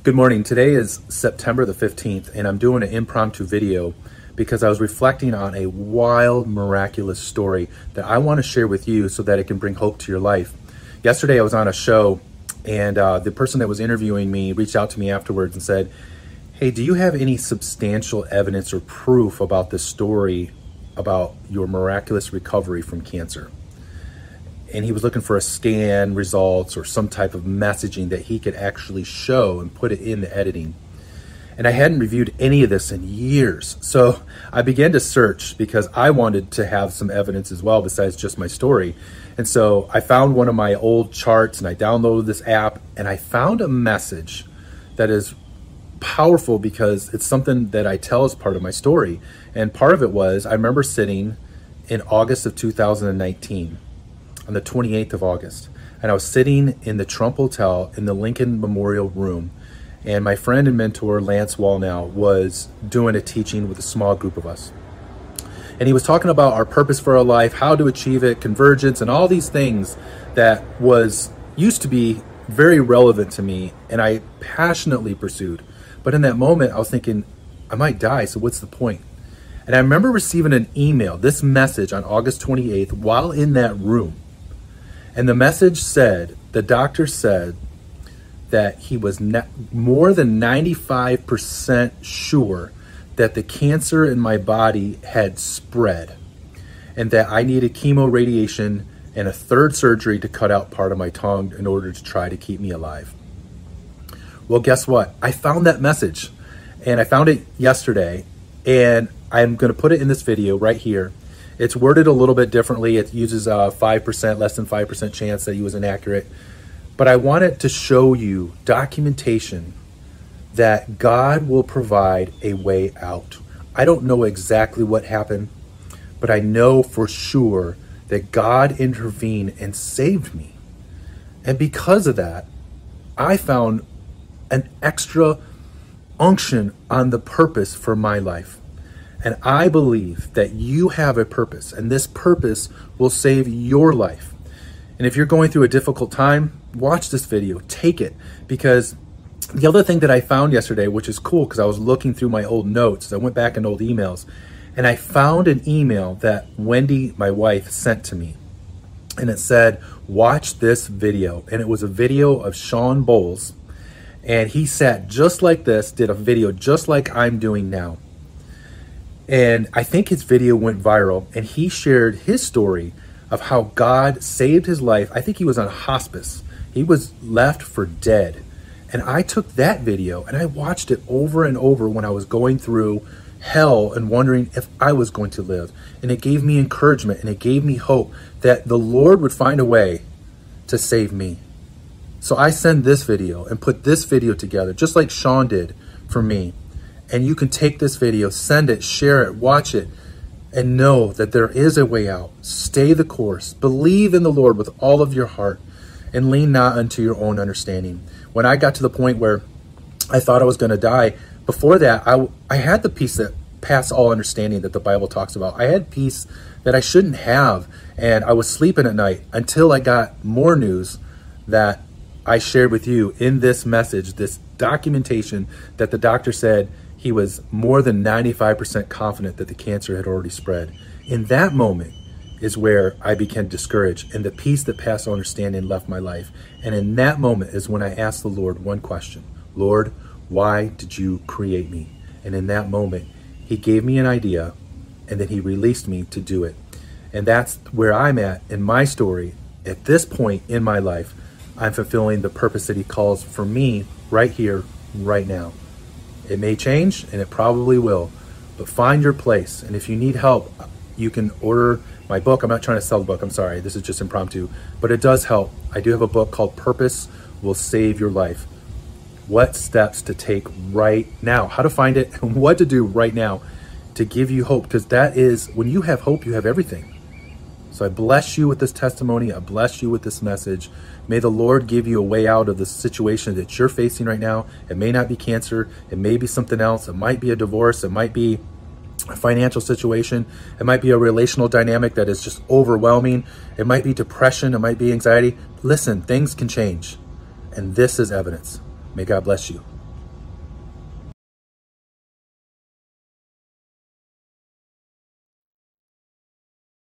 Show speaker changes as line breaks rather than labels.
Good morning. Today is September the 15th, and I'm doing an impromptu video because I was reflecting on a wild, miraculous story that I want to share with you so that it can bring hope to your life. Yesterday, I was on a show, and the person that was interviewing me reached out to me afterwards and said, "Hey, do you have any substantial evidence or proof about this story about your miraculous recovery from cancer?" And he was looking for a scan results or some type of messaging that he could actually show and put it in the editing. And I hadn't reviewed any of this in years. So I began to search because I wanted to have some evidence as well besides just my story. And so I found one of my old charts and I downloaded this app and I found a message that is powerful because it's something that I tell as part of my story. And part of it was, I remember sitting in August of 2019, on the 28th of August. And I was sitting in the Trump Hotel in the Lincoln Memorial Room. And my friend and mentor, Lance Wallnow, was doing a teaching with a small group of us. And he was talking about our purpose for our life, how to achieve it, convergence, and all these things that used to be very relevant to me and I passionately pursued. But in that moment, I was thinking, I might die, so what's the point? And I remember receiving an email, this message on August 28th, while in that room. And the message said, the doctor said that he was more than 95% sure that the cancer in my body had spread and that I needed chemo radiation and a third surgery to cut out part of my tongue in order to try to keep me alive. Well, guess what? I found that message and I found it yesterday and I'm going to put it in this video right here. It's worded a little bit differently. It uses a 5%, less than 5% chance that he was inaccurate. But I wanted to show you documentation that God will provide a way out. I don't know exactly what happened, but I know for sure that God intervened and saved me. And because of that, I found an extra unction on the purpose for my life. And I believe that you have a purpose, and this purpose will save your life. And if you're going through a difficult time, watch this video, take it. Because the other thing that I found yesterday, which is cool because I was looking through my old notes, I went back in old emails, and I found an email that Wendy, my wife, sent to me. And it said, watch this video. And it was a video of Sean Bowles. And he sat just like this, did a video just like I'm doing now. And I think his video went viral and he shared his story of how God saved his life. I think he was on hospice. He was left for dead. And I took that video and I watched it over and over when I was going through hell and wondering if I was going to live. And it gave me encouragement and it gave me hope that the Lord would find a way to save me. So I send this video and put this video together just like Sean did for me. And you can take this video, send it, share it, watch it, and know that there is a way out. Stay the course. Believe in the Lord with all of your heart and lean not unto your own understanding. When I got to the point where I thought I was going to die, before that, I had the peace that passed all understanding that the Bible talks about. I had peace that I shouldn't have, and I was sleeping at night until I got more news that I shared with you in this message, this documentation that the doctor said he was more than 95% confident that the cancer had already spread. In that moment is where I became discouraged and the peace that passed all understanding left my life. And in that moment is when I asked the Lord one question: Lord, why did you create me? And in that moment, he gave me an idea and then he released me to do it. And that's where I'm at in my story. At this point in my life, I'm fulfilling the purpose that he calls for me right here, right now. It may change, and it probably will, but find your place. And if you need help, you can order my book. I'm not trying to sell the book. I'm sorry. This is just impromptu, but it does help. I do have a book called Purpose Will Save Your Life. What steps to take right now, how to find it, and what to do right now to give you hope. Because that is, when you have hope, you have everything. So I bless you with this testimony. I bless you with this message. May the Lord give you a way out of the situation that you're facing right now. It may not be cancer. It may be something else. It might be a divorce. It might be a financial situation. It might be a relational dynamic that is just overwhelming. It might be depression. It might be anxiety. Listen, things can change. And this is evidence. May God bless you.